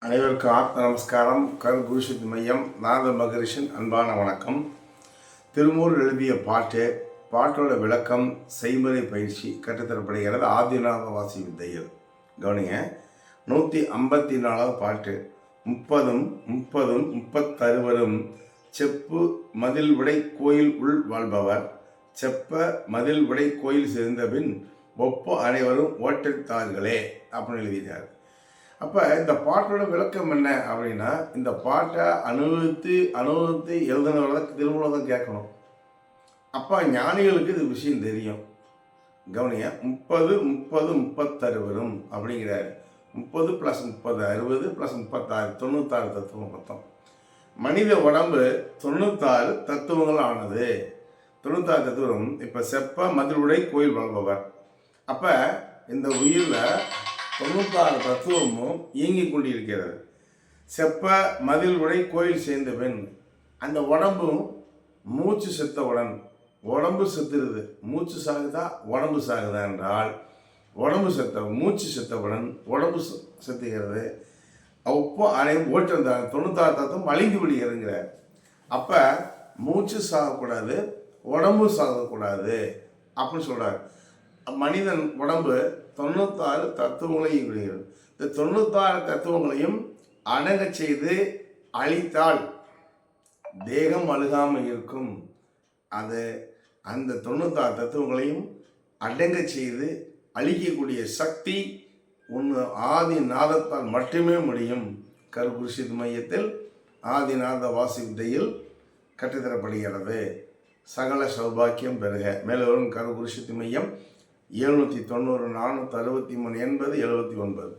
அனைவருக்கும் ஆத்ம நமஸ்காரம். குருசித்தி மையம் நாத மகரிஷின் அன்பான வணக்கம். திருமூர் எழுதிய பாட்டோட விளக்கம் செய்முறை பயிற்சி கற்றுத்தரப்படுகிறது ஆதிநாத வாசி வித்தையில். கவனிங்க, 154வது பாட்டு. 30 செப்பு மதில் விடை கோயில் உள் வாழ்பவர், செப்ப மதில் விடை கோயில் சேர்ந்தபின் ஒப்ப அனைவரும் ஓட்டத்தார்களே அப்படின்னு எழுதினார். அப்போ இந்த பாட்டோட விளக்கம் என்ன அப்படின்னா, இந்த பாட்டை அனுபவித்து எழுதுனவரை திருமூலம் கேட்கணும். அப்போ ஞானிகளுக்கு இது விஷயம் தெரியும். கவனியா, 30 அப்படிங்கிறாரு. 30 + 30 60 + 36 96 தத்துவம் மொத்தம். மனித உடம்பு 96 தத்துவங்கள் ஆனது. 96 தத்துவம். இப்போ செப்ப மதிலுடை கோயில் வாழ்பவர். அப்போ இந்த உயிரில் 96 தத்துவமும் இயங்கிக் கொண்டிருக்கிறது. செப்ப மதில் உடை கோயில் சேர்ந்த பெண். அந்த உடம்பும் மூச்சு செத்தவுடன் உடம்பு செத்துருது. மூச்சு சாகுதா உடம்பு சாகுதா என்றால் மூச்சு செத்தவுடன் உடம்பு செத்துகிறது. அப்போ அனைவரும் ஓட்டிருந்தாங்க. 96 தத்துவம் அழிந்து விடுகிறதுங்கிறார். அப்போ மூச்சு சாகக்கூடாது, உடம்பு சாகக்கூடாது அப்படின்னு சொல்கிறார். மனிதன் உடம்பு 96 தத்துவங்களையும் விடுகிறது. இந்த 96 தத்துவங்களையும் அடங்க செய்து அழித்தால் தேகம் அழுகாமல் இருக்கும். அது அந்த 96 தத்துவங்களையும் அடங்க செய்து அழிக்கக்கூடிய சக்தி ஒன்று ஆதிநாதத்தால் மட்டுமே முடியும். குருசித்தி மையத்தில் ஆதிநாத வாசி வித்தையில் கற்றுத்தரப்படுகிறது. சகல சௌபாக்கியம் பெறுக. மேலும் குருசித்தி மையம் 790 463 80 79.